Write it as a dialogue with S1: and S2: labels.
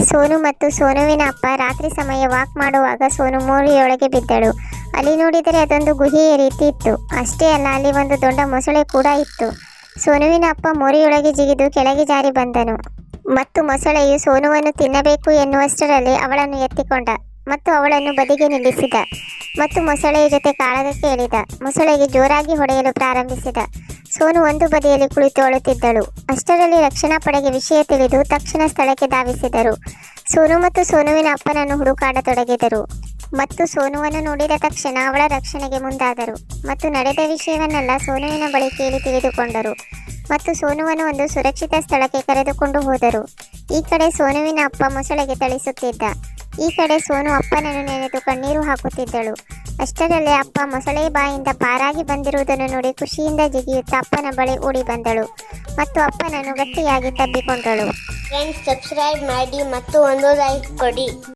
S1: ಸೋನು ಮತ್ತು ಸೋನುವಿನ ಅಪ್ಪ ರಾತ್ರಿ ಸಮಯ ವಾಕ್ ಮಾಡುವಾಗ ಸೋನು ಮೋರಿಯೊಳಗೆ ಬಿದ್ದಳು. ಅಲ್ಲಿ ನೋಡಿದರೆ ಅದೊಂದು ಗುಹೆಯ ರೀತಿ ಇತ್ತು. ಅಷ್ಟೇ ಅಲ್ಲ, ಅಲ್ಲಿ ಒಂದು ದೊಡ್ಡ ಮೊಸಳೆ ಕೂಡ ಇತ್ತು. ಸೋನುವಿನ ಅಪ್ಪ ಮೋರಿಯೊಳಗೆ ಜಿಗಿದು ಕೆಳಗೆ ಜಾರಿ ಬಂದನು ಮತ್ತು ಮೊಸಳೆಯು ಸೋನುವನ್ನು ತಿನ್ನಬೇಕು ಎನ್ನುವಷ್ಟರಲ್ಲಿ ಅವಳನ್ನು ಎತ್ತಿಕೊಂಡ ಮತ್ತು ಅವಳನ್ನು ಬದಿಗೆ ನಿಲ್ಲಿಸಿದ ಮತ್ತು ಮೊಸಳೆಯ ಜೊತೆ ಕಾಳಗಕ್ಕೆ ಇಳಿದ. ಮೊಸಳೆಗೆ ಜೋರಾಗಿ ಹೊಡೆಯಲು ಪ್ರಾರಂಭಿಸಿದ. ಸೋನು ಒಂದು ಬದಿಯಲ್ಲಿ ಕುಳಿತು ಅಳುತ್ತಿದ್ದಳು. ಅಷ್ಟರಲ್ಲಿ ರಕ್ಷಣಾ ಪಡೆಗೆ ವಿಷಯ ತಿಳಿದು ತಕ್ಷಣ ಸ್ಥಳಕ್ಕೆ ಧಾವಿಸಿದರು. ಸೋನು ಮತ್ತು ಸೋನುವಿನ ಅಪ್ಪನನ್ನು ಹುಡುಕಾಡತೊಡಗಿದರು ಮತ್ತು ಸೋನುವನ್ನು ನೋಡಿದ ತಕ್ಷಣ ಅವಳ ರಕ್ಷಣೆಗೆ ಮುಂದಾದರು ಮತ್ತು ನಡೆದ ವಿಷಯವನ್ನೆಲ್ಲ ಸೋನುವಿನ ಬಳಿ ಕೇಳಿ ತಿಳಿದುಕೊಂಡರು ಮತ್ತು ಸೋನುವನ್ನು ಒಂದು ಸುರಕ್ಷಿತ ಸ್ಥಳಕ್ಕೆ ಕರೆದುಕೊಂಡು ಹೋದರು. ಈ ಕಡೆ ಸೋನುವಿನ ಅಪ್ಪ ಮೊಸಳೆಗೆ ಥಳಿಸುತ್ತಿದ್ದ. ಈ ಕಡೆ ಸೋನು ಅಪ್ಪನನ್ನು ನೆನೆದು ಕಣ್ಣೀರು ಹಾಕುತ್ತಿದ್ದಳು. ಅಷ್ಟರಲ್ಲೇ ಅಪ್ಪ ಮೊಸಳೆಯ ಬಾಯಿಂದ ಪಾರಾಗಿ ಬಂದಿರುವುದನ್ನು ನೋಡಿ ಖುಷಿಯಿಂದ ಜಿಗಿಯುತ್ತಾ ಅಪ್ಪನ ಬಳಿ ಓಡಿ ಬಂದಳು ಮತ್ತು ಅಪ್ಪನನ್ನು ಗಟ್ಟಿಯಾಗಿ ತಬ್ಬಿಕೊಂಡಳು.
S2: ಫ್ರೆಂಡ್ಸ್, ಸಬ್ಸ್ಕ್ರೈಬ್ ಮಾಡಿ ಮತ್ತು ಒಂದು ಲೈಕ್ ಕೊಡಿ.